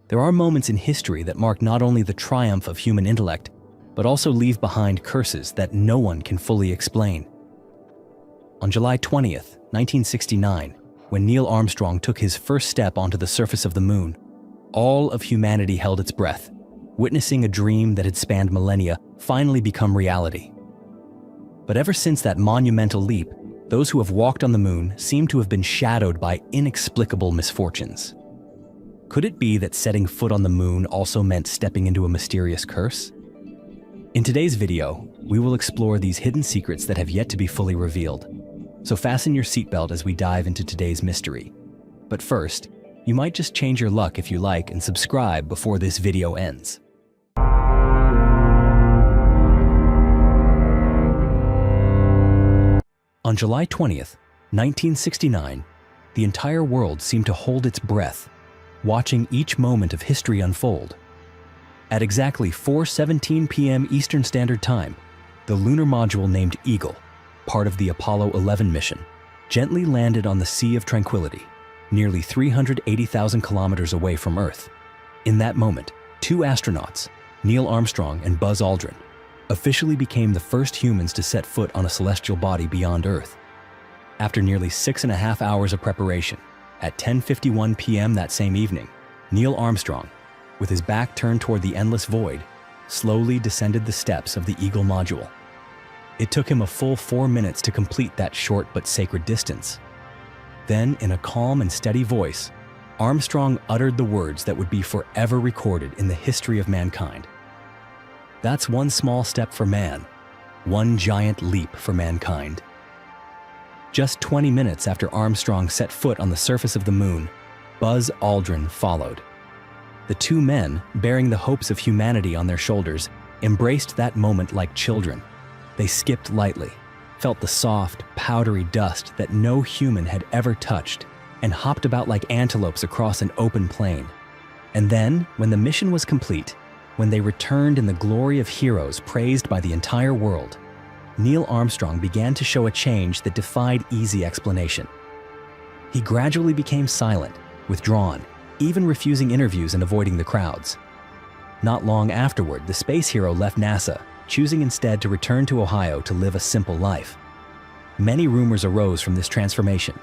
There are moments in history that mark not only the triumph of human intellect, but also leave behind curses that no one can fully explain. On July 20th, 1969, when Neil Armstrong took his first step onto the surface of the moon, all of humanity held its breath, witnessing a dream that had spanned millennia finally become reality. But ever since that monumental leap, those who have walked on the moon seem to have been shadowed by inexplicable misfortunes. Could it be that setting foot on the moon also meant stepping into a mysterious curse? In today's video, we will explore these hidden secrets that have yet to be fully revealed. So fasten your seatbelt as we dive into today's mystery. But first, you might just change your luck if you like and subscribe before this video ends. On July 20th, 1969, the entire world seemed to hold its breath, watching each moment of history unfold. At exactly 4:17 p.m. Eastern Standard Time, the lunar module named Eagle, part of the Apollo 11 mission, gently landed on the Sea of Tranquility, nearly 380,000 kilometers away from Earth. In that moment, two astronauts, Neil Armstrong and Buzz Aldrin, officially became the first humans to set foot on a celestial body beyond Earth. After nearly 6.5 hours of preparation, at 10:51 p.m. that same evening, Neil Armstrong, with his back turned toward the endless void, slowly descended the steps of the Eagle module. It took him a full 4 minutes to complete that short but sacred distance. Then, in a calm and steady voice, Armstrong uttered the words that would be forever recorded in the history of mankind. "That's one small step for man, one giant leap for mankind." Just 20 minutes after Armstrong set foot on the surface of the moon, Buzz Aldrin followed. The two men, bearing the hopes of humanity on their shoulders, embraced that moment like children. They skipped lightly, felt the soft, powdery dust that no human had ever touched, and hopped about like antelopes across an open plain. And then, when the mission was complete, when they returned in the glory of heroes praised by the entire world, Neil Armstrong began to show a change that defied easy explanation. He gradually became silent, withdrawn, even refusing interviews and avoiding the crowds. Not long afterward, the space hero left NASA, choosing instead to return to Ohio to live a simple life. Many rumors arose from this transformation.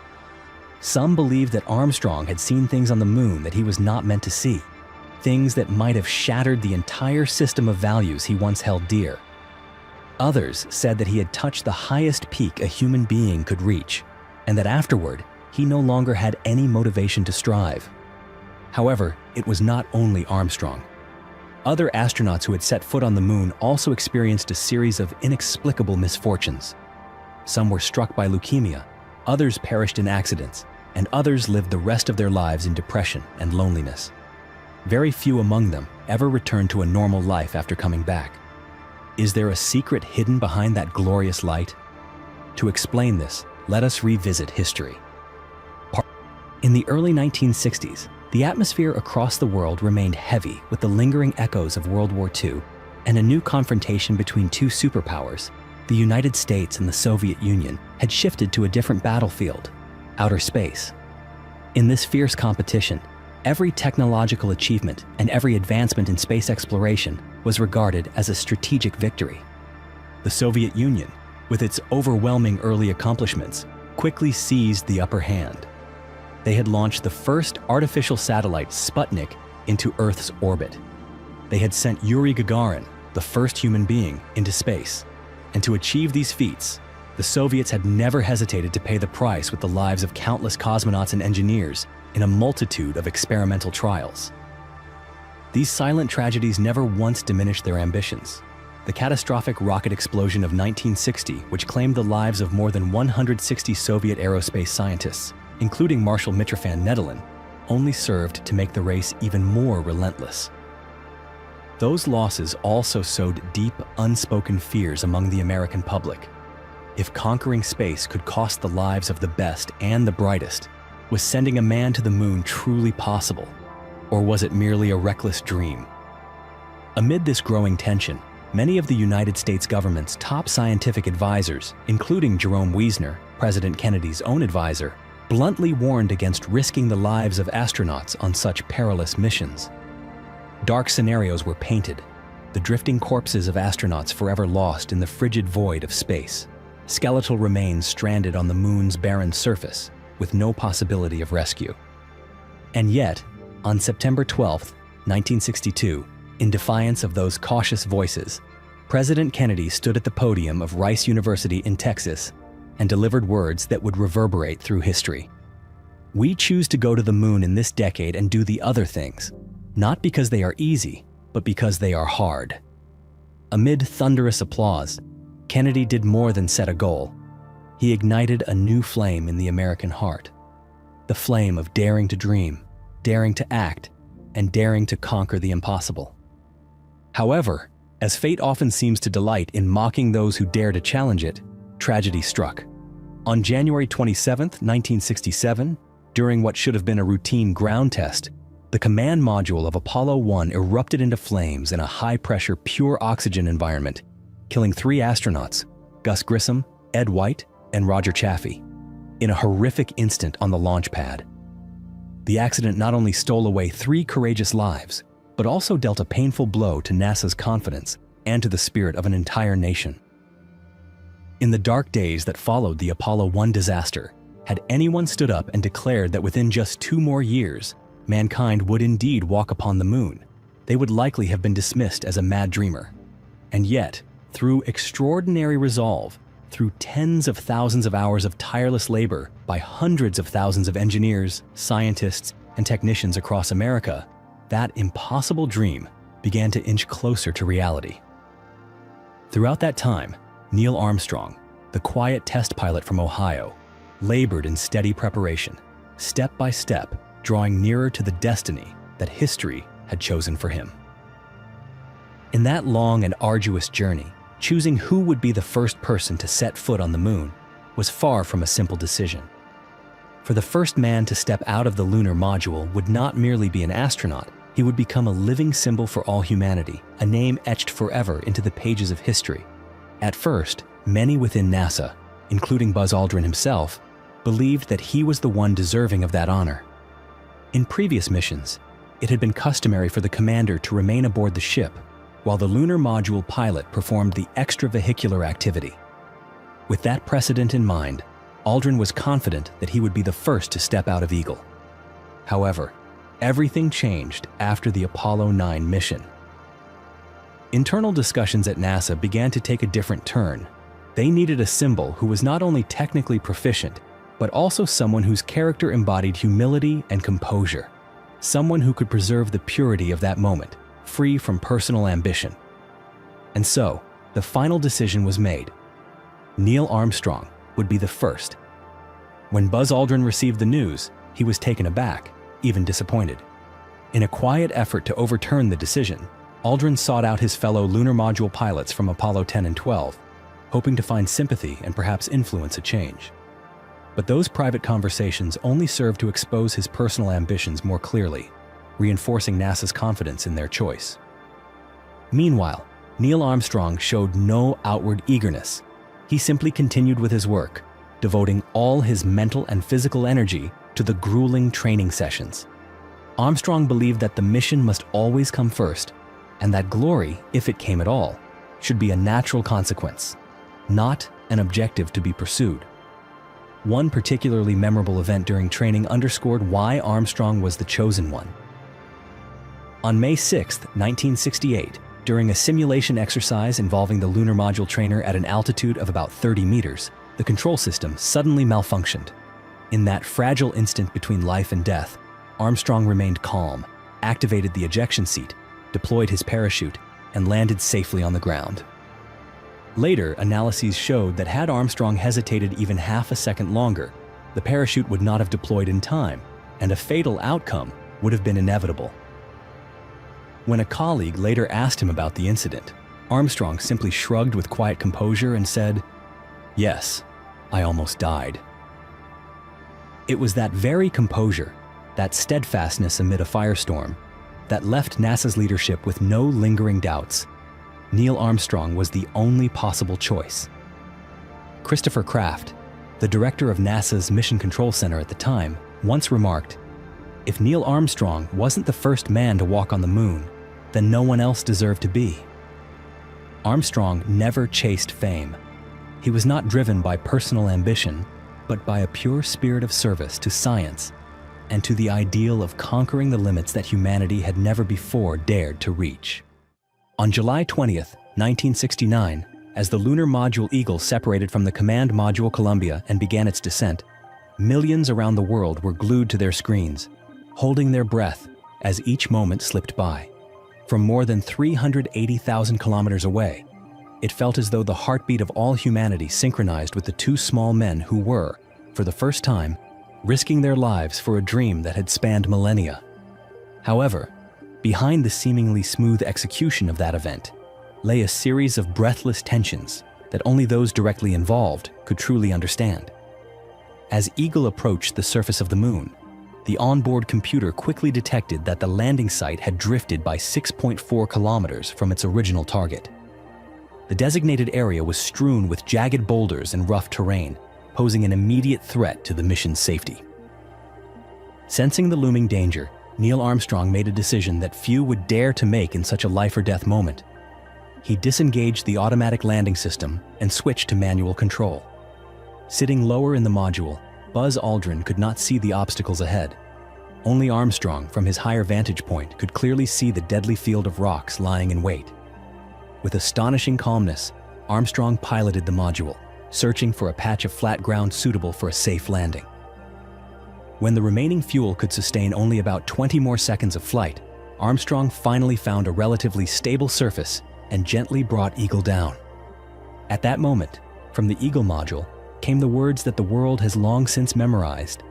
Some believed that Armstrong had seen things on the moon that he was not meant to see, things that might have shattered the entire system of values he once held dear. Others said that he had touched the highest peak a human being could reach, and that afterward, he no longer had any motivation to strive. However, it was not only Armstrong. Other astronauts who had set foot on the moon also experienced a series of inexplicable misfortunes. Some were struck by leukemia, others perished in accidents, and others lived the rest of their lives in depression and loneliness. Very few among them ever returned to a normal life after coming back. Is there a secret hidden behind that glorious light? To explain this, let us revisit history. In the early 1960s, the atmosphere across the world remained heavy with the lingering echoes of World War II and a new confrontation between two superpowers, the United States and the Soviet Union, had shifted to a different battlefield, outer space. In this fierce competition, every technological achievement and every advancement in space exploration was regarded as a strategic victory. The Soviet Union, with its overwhelming early accomplishments, quickly seized the upper hand. They had launched the first artificial satellite, Sputnik, into Earth's orbit. They had sent Yuri Gagarin, the first human being, into space. And to achieve these feats, the Soviets had never hesitated to pay the price with the lives of countless cosmonauts and engineers in a multitude of experimental trials. These silent tragedies never once diminished their ambitions. The catastrophic rocket explosion of 1960, which claimed the lives of more than 160 Soviet aerospace scientists, including Marshal Mitrofan Nedelin, only served to make the race even more relentless. Those losses also sowed deep, unspoken fears among the American public. If conquering space could cost the lives of the best and the brightest, was sending a man to the moon truly possible? Or was it merely a reckless dream? Amid this growing tension, many of the United States government's top scientific advisors, including Jerome Wiesner, President Kennedy's own advisor, bluntly warned against risking the lives of astronauts on such perilous missions. Dark scenarios were painted, the drifting corpses of astronauts forever lost in the frigid void of space, skeletal remains stranded on the moon's barren surface with no possibility of rescue. And yet, on September 12, 1962, in defiance of those cautious voices, President Kennedy stood at the podium of Rice University in Texas and delivered words that would reverberate through history. "We choose to go to the moon in this decade and do the other things, not because they are easy, but because they are hard." Amid thunderous applause, Kennedy did more than set a goal. He ignited a new flame in the American heart, the flame of daring to dream, daring to act, and daring to conquer the impossible. However, as fate often seems to delight in mocking those who dare to challenge it, tragedy struck. On January 27, 1967, during what should have been a routine ground test, the command module of Apollo 1 erupted into flames in a high-pressure, pure oxygen environment, killing 3 astronauts, Gus Grissom, Ed White, and Roger Chaffee, in a horrific instant on the launch pad. The accident not only stole away 3 courageous lives, but also dealt a painful blow to NASA's confidence and to the spirit of an entire nation. In the dark days that followed the Apollo 1 disaster, had anyone stood up and declared that within just 2 more years, mankind would indeed walk upon the moon, they would likely have been dismissed as a mad dreamer. And yet, through extraordinary resolve, through tens of thousands of hours of tireless labor by hundreds of thousands of engineers, scientists, and technicians across America, that impossible dream began to inch closer to reality. Throughout that time, Neil Armstrong, the quiet test pilot from Ohio, labored in steady preparation, step by step, drawing nearer to the destiny that history had chosen for him. In that long and arduous journey, choosing who would be the first person to set foot on the moon was far from a simple decision. For the first man to step out of the lunar module would not merely be an astronaut, he would become a living symbol for all humanity, a name etched forever into the pages of history. At first, many within NASA, including Buzz Aldrin himself, believed that he was the one deserving of that honor. In previous missions, it had been customary for the commander to remain aboard the ship while the lunar module pilot performed the extravehicular activity. With that precedent in mind, Aldrin was confident that he would be the first to step out of Eagle. However, everything changed after the Apollo 9 mission. Internal discussions at NASA began to take a different turn. They needed a symbol who was not only technically proficient, but also someone whose character embodied humility and composure, someone who could preserve the purity of that moment, free from personal ambition. And so, the final decision was made. Neil Armstrong would be the first. When Buzz Aldrin received the news, he was taken aback, even disappointed. In a quiet effort to overturn the decision, Aldrin sought out his fellow lunar module pilots from Apollo 10 and 12, hoping to find sympathy and perhaps influence a change. But those private conversations only served to expose his personal ambitions more clearly, reinforcing NASA's confidence in their choice. Meanwhile, Neil Armstrong showed no outward eagerness. He simply continued with his work, devoting all his mental and physical energy to the grueling training sessions. Armstrong believed that the mission must always come first, and that glory, if it came at all, should be a natural consequence, not an objective to be pursued. One particularly memorable event during training underscored why Armstrong was the chosen one. On May 6, 1968, during a simulation exercise involving the lunar module trainer at an altitude of about 30 meters, the control system suddenly malfunctioned. In that fragile instant between life and death, Armstrong remained calm, activated the ejection seat, deployed his parachute, and landed safely on the ground. Later, analyses showed that had Armstrong hesitated even half a second longer, the parachute would not have deployed in time, and a fatal outcome would have been inevitable. When a colleague later asked him about the incident, Armstrong simply shrugged with quiet composure and said, "Yes, I almost died." It was that very composure, that steadfastness amid a firestorm, that left NASA's leadership with no lingering doubts. Neil Armstrong was the only possible choice. Christopher Kraft, the director of NASA's Mission Control Center at the time, once remarked, "If Neil Armstrong wasn't the first man to walk on the moon, then no one else deserved to be. Armstrong never chased fame. He was not driven by personal ambition, but by a pure spirit of service to science and to the ideal of conquering the limits that humanity had never before dared to reach. On July 20th, 1969, as the lunar module Eagle separated from the command module Columbia and began its descent, millions around the world were glued to their screens, holding their breath as each moment slipped by. From more than 380,000 kilometers away, it felt as though the heartbeat of all humanity synchronized with the two small men who were, for the first time, risking their lives for a dream that had spanned millennia. However, behind the seemingly smooth execution of that event lay a series of breathless tensions that only those directly involved could truly understand. As Eagle approached the surface of the moon, the onboard computer quickly detected that the landing site had drifted by 6.4 kilometers from its original target. The designated area was strewn with jagged boulders and rough terrain, posing an immediate threat to the mission's safety. Sensing the looming danger, Neil Armstrong made a decision that few would dare to make in such a life-or-death moment. He disengaged the automatic landing system and switched to manual control. Sitting lower in the module, Buzz Aldrin could not see the obstacles ahead. Only Armstrong, from his higher vantage point, could clearly see the deadly field of rocks lying in wait. With astonishing calmness, Armstrong piloted the module, searching for a patch of flat ground suitable for a safe landing. When the remaining fuel could sustain only about 20 more seconds of flight, Armstrong finally found a relatively stable surface and gently brought Eagle down. At that moment, from the Eagle module, came the words that the world has long since memorized.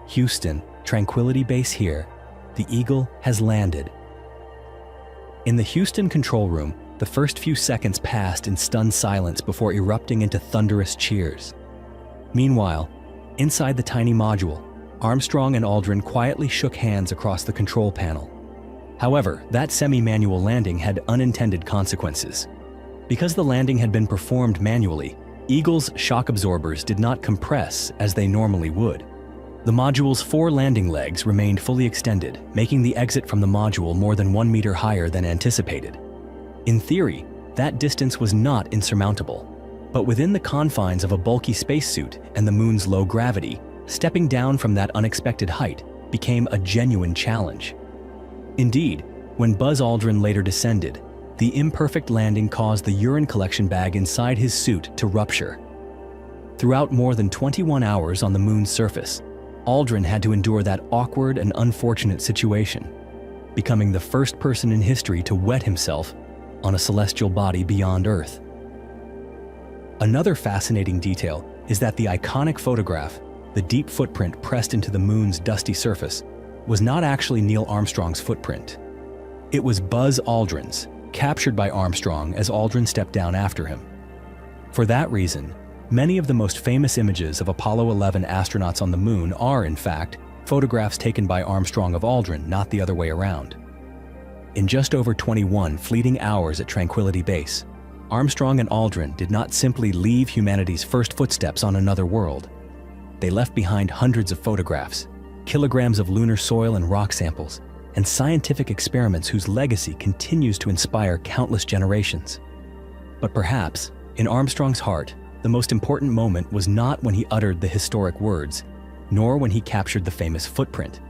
"Houston, Tranquility Base here. The Eagle has landed." In the Houston control room, the first few seconds passed in stunned silence before erupting into thunderous cheers. Meanwhile, inside the tiny module, Armstrong and Aldrin quietly shook hands across the control panel. However, that semi-manual landing had unintended consequences. Because the landing had been performed manually, Eagle's shock absorbers did not compress as they normally would. The module's 4 landing legs remained fully extended, making the exit from the module more than 1 meter higher than anticipated. In theory, that distance was not insurmountable, but within the confines of a bulky spacesuit and the moon's low gravity, stepping down from that unexpected height became a genuine challenge. Indeed, when Buzz Aldrin later descended, the imperfect landing caused the urine collection bag inside his suit to rupture. Throughout more than 21 hours on the moon's surface, Aldrin had to endure that awkward and unfortunate situation, becoming the first person in history to wet himself on a celestial body beyond Earth. Another fascinating detail is that the iconic photograph, the deep footprint pressed into the moon's dusty surface, was not actually Neil Armstrong's footprint. It was Buzz Aldrin's, captured by Armstrong as Aldrin stepped down after him. For that reason, many of the most famous images of Apollo 11 astronauts on the moon are, in fact, photographs taken by Armstrong of Aldrin, not the other way around. In just over 21 fleeting hours at Tranquility Base, Armstrong and Aldrin did not simply leave humanity's first footsteps on another world. They left behind hundreds of photographs, kilograms of lunar soil and rock samples, and scientific experiments whose legacy continues to inspire countless generations. But perhaps, in Armstrong's heart, the most important moment was not when he uttered the historic words, nor when he captured the famous footprint.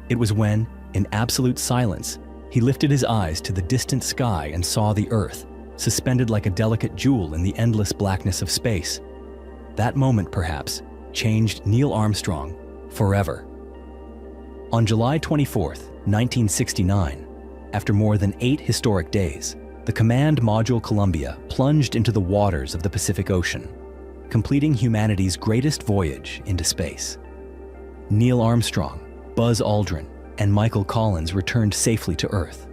It was when, in absolute silence, he lifted his eyes to the distant sky and saw the Earth, suspended like a delicate jewel in the endless blackness of space. That moment, perhaps, changed Neil Armstrong forever. On July 24th, 1969, after more than 8 historic days, the command module Columbia plunged into the waters of the Pacific Ocean, completing humanity's greatest voyage into space. Neil Armstrong, Buzz Aldrin, and Michael Collins returned safely to Earth,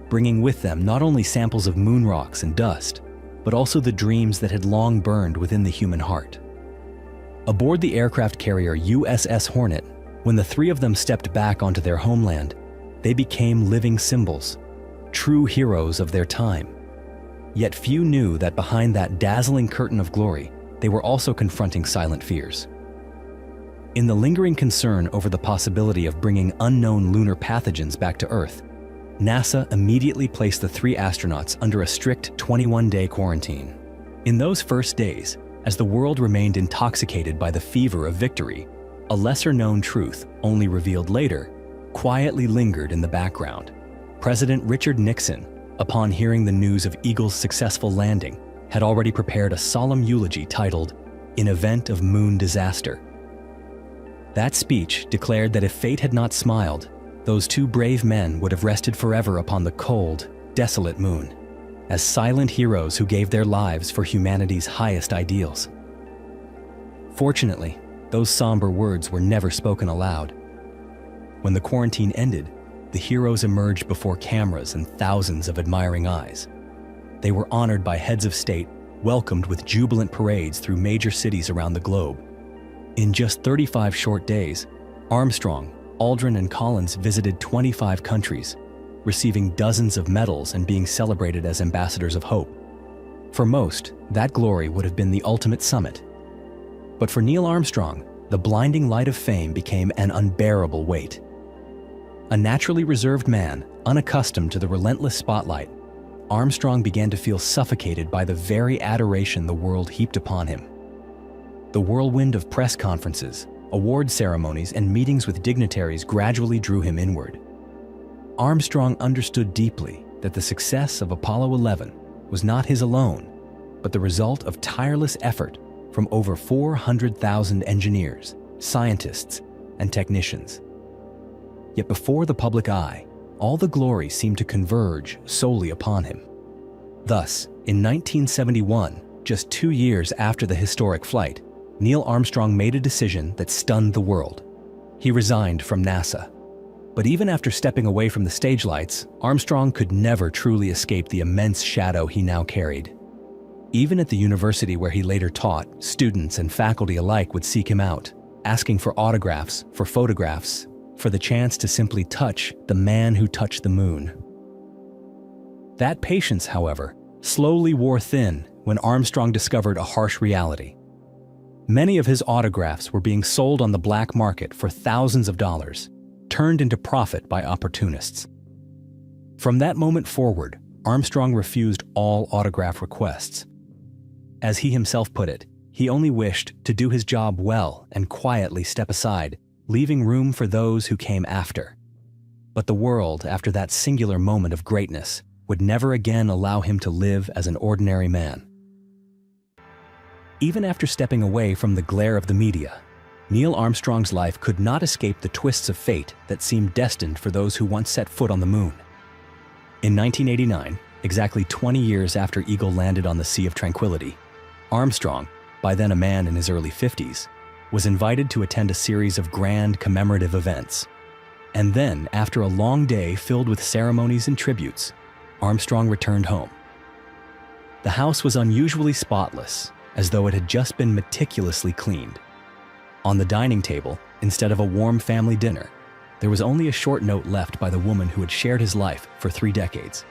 bringing with them not only samples of moon rocks and dust, but also the dreams that had long burned within the human heart. Aboard the aircraft carrier USS Hornet, when the 3 of them stepped back onto their homeland, they became living symbols, true heroes of their time. Yet few knew that behind that dazzling curtain of glory, they were also confronting silent fears. In the lingering concern over the possibility of bringing unknown lunar pathogens back to Earth, NASA immediately placed the 3 astronauts under a strict 21-day quarantine. In those first days, as the world remained intoxicated by the fever of victory, a lesser-known truth, only revealed later, quietly lingered in the background. President Richard Nixon, upon hearing the news of Eagle's successful landing, had already prepared a solemn eulogy titled, "In Event of Moon Disaster." That speech declared that if fate had not smiled, those 2 brave men would have rested forever upon the cold, desolate moon, as silent heroes who gave their lives for humanity's highest ideals. Fortunately, those somber words were never spoken aloud. When the quarantine ended, the heroes emerged before cameras and thousands of admiring eyes. They were honored by heads of state, welcomed with jubilant parades through major cities around the globe. In just 35 short days, Armstrong, Aldrin, and Collins visited 25 countries, receiving dozens of medals and being celebrated as ambassadors of hope. For most, that glory would have been the ultimate summit. But for Neil Armstrong, the blinding light of fame became an unbearable weight. A naturally reserved man, unaccustomed to the relentless spotlight, Armstrong began to feel suffocated by the very adoration the world heaped upon him. The whirlwind of press conferences, award ceremonies, and meetings with dignitaries gradually drew him inward. Armstrong understood deeply that the success of Apollo 11 was not his alone, but the result of tireless effort from over 400,000 engineers, scientists, and technicians. Yet before the public eye, all the glory seemed to converge solely upon him. Thus, in 1971, just 2 years after the historic flight, Neil Armstrong made a decision that stunned the world. He resigned from NASA. But even after stepping away from the stage lights, Armstrong could never truly escape the immense shadow he now carried. Even at the university where he later taught, students and faculty alike would seek him out, asking for autographs, for photographs, for the chance to simply touch the man who touched the moon. That patience, however, slowly wore thin when Armstrong discovered a harsh reality. Many of his autographs were being sold on the black market for thousands of dollars, turned into profit by opportunists. From that moment forward, Armstrong refused all autograph requests. As he himself put it, he only wished to do his job well and quietly step aside, leaving room for those who came after. But the world, after that singular moment of greatness, would never again allow him to live as an ordinary man. Even after stepping away from the glare of the media, Neil Armstrong's life could not escape the twists of fate that seemed destined for those who once set foot on the moon. In 1989, exactly 20 years after Eagle landed on the Sea of Tranquility, Armstrong, by then a man in his early 50s, was invited to attend a series of grand commemorative events. And then, after a long day filled with ceremonies and tributes, Armstrong returned home. The house was unusually spotless, as though it had just been meticulously cleaned. On the dining table, instead of a warm family dinner, there was only a short note left by the woman who had shared his life for 3 decades.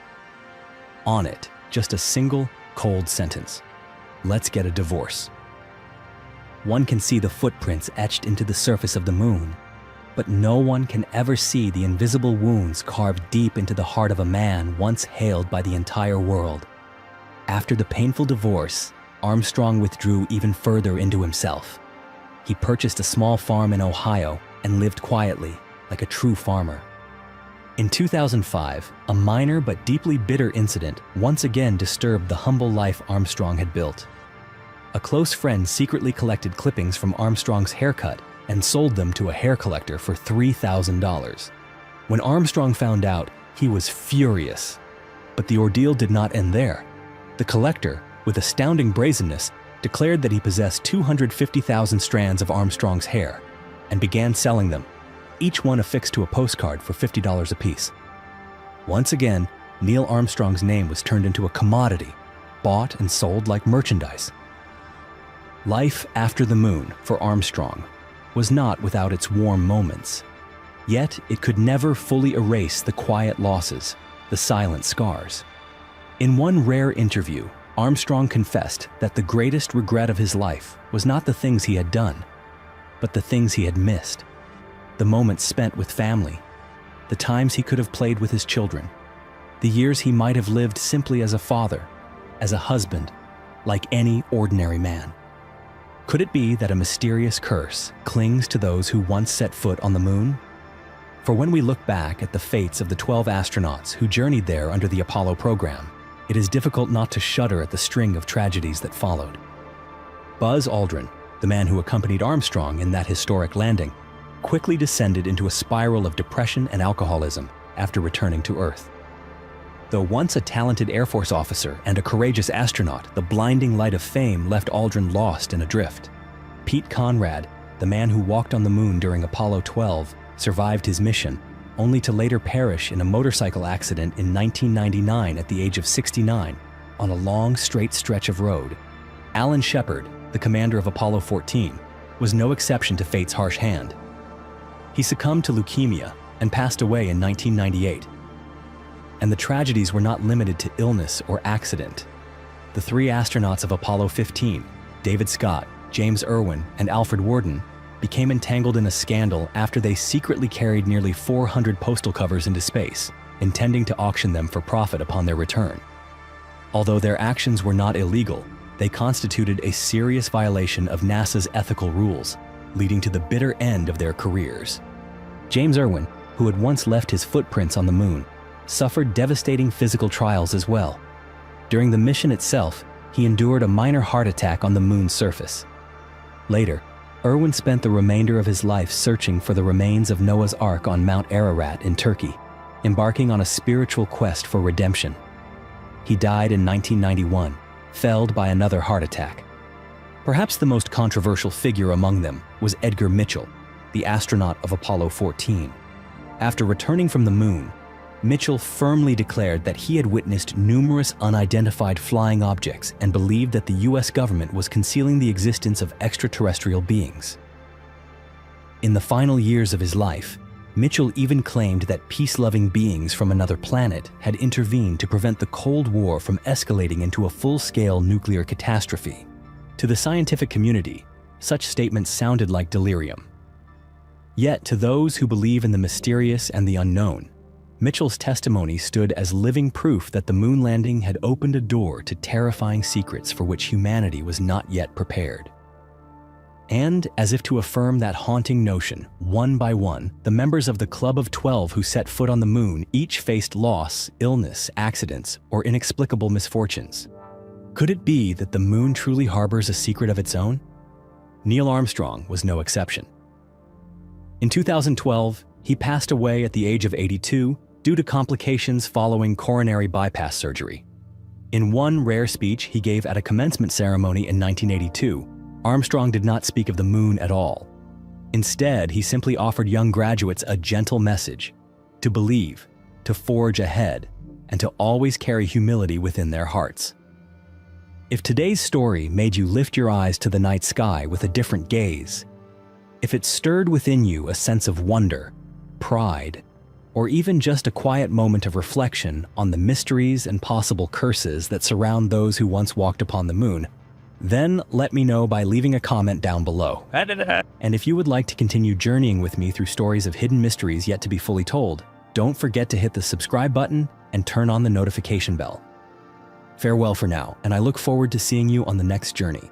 On it, just a single, cold sentence: "Let's get a divorce." One can see the footprints etched into the surface of the moon, but no one can ever see the invisible wounds carved deep into the heart of a man once hailed by the entire world. After the painful divorce, Armstrong withdrew even further into himself. He purchased a small farm in Ohio and lived quietly, like a true farmer. In 2005, a minor but deeply bitter incident once again disturbed the humble life Armstrong had built. A close friend secretly collected clippings from Armstrong's haircut and sold them to a hair collector for $3,000. When Armstrong found out, he was furious. But the ordeal did not end there. The collector, with astounding brazenness, declared that he possessed 250,000 strands of Armstrong's hair and began selling them, each one affixed to a postcard for $50 apiece. Once again, Neil Armstrong's name was turned into a commodity, bought and sold like merchandise. Life after the moon for Armstrong was not without its warm moments. Yet it could never fully erase the quiet losses, the silent scars. In one rare interview, Armstrong confessed that the greatest regret of his life was not the things he had done, but the things he had missed. The moments spent with family, the times he could have played with his children, The years he might have lived simply as a father, as a husband, like any ordinary man. Could it be that a mysterious curse clings to those who once set foot on the moon? For when we look back at the fates of the 12 astronauts who journeyed there under the Apollo program, it is difficult not to shudder at the string of tragedies that followed. Buzz Aldrin, the man who accompanied Armstrong in that historic landing, quickly descended into a spiral of depression and alcoholism after returning to Earth. Though once a talented Air Force officer and a courageous astronaut, the blinding light of fame left Aldrin lost and adrift. Pete Conrad, the man who walked on the moon during Apollo 12, survived his mission, only to later perish in a motorcycle accident in 1999 at the age of 69 on a long, straight stretch of road. Alan Shepard, the commander of Apollo 14, was no exception to fate's harsh hand. He succumbed to leukemia and passed away in 1998. And the tragedies were not limited to illness or accident. The 3 astronauts of Apollo 15, David Scott, James Irwin, and Alfred Worden, became entangled in a scandal after they secretly carried nearly 400 postal covers into space, intending to auction them for profit upon their return. Although their actions were not illegal, they constituted a serious violation of NASA's ethical rules, leading to the bitter end of their careers. James Irwin, who had once left his footprints on the moon, suffered devastating physical trials as well. During the mission itself, he endured a minor heart attack on the moon's surface. Later, Irwin spent the remainder of his life searching for the remains of Noah's Ark on Mount Ararat in Turkey, embarking on a spiritual quest for redemption. He died in 1991, felled by another heart attack. Perhaps the most controversial figure among them was Edgar Mitchell, the astronaut of Apollo 14. After returning from the moon, Mitchell firmly declared that he had witnessed numerous unidentified flying objects and believed that the US government was concealing the existence of extraterrestrial beings. In the final years of his life, Mitchell even claimed that peace-loving beings from another planet had intervened to prevent the Cold War from escalating into a full-scale nuclear catastrophe. To the scientific community, such statements sounded like delirium. Yet to those who believe in the mysterious and the unknown, Mitchell's testimony stood as living proof that the moon landing had opened a door to terrifying secrets for which humanity was not yet prepared. And, as if to affirm that haunting notion, one by one, the members of the Club of 12 who set foot on the moon each faced loss, illness, accidents, or inexplicable misfortunes. Could it be that the moon truly harbors a secret of its own? Neil Armstrong was no exception. In 2012, he passed away at the age of 82 due to complications following coronary bypass surgery. In one rare speech he gave at a commencement ceremony in 1982, Armstrong did not speak of the moon at all. Instead, he simply offered young graduates a gentle message: to believe, to forge ahead, and to always carry humility within their hearts. If today's story made you lift your eyes to the night sky with a different gaze, if it stirred within you a sense of wonder, pride, or even just a quiet moment of reflection on the mysteries and possible curses that surround those who once walked upon the moon, then let me know by leaving a comment down below. And if you would like to continue journeying with me through stories of hidden mysteries yet to be fully told, don't forget to hit the subscribe button and turn on the notification bell. Farewell for now, and I look forward to seeing you on the next journey.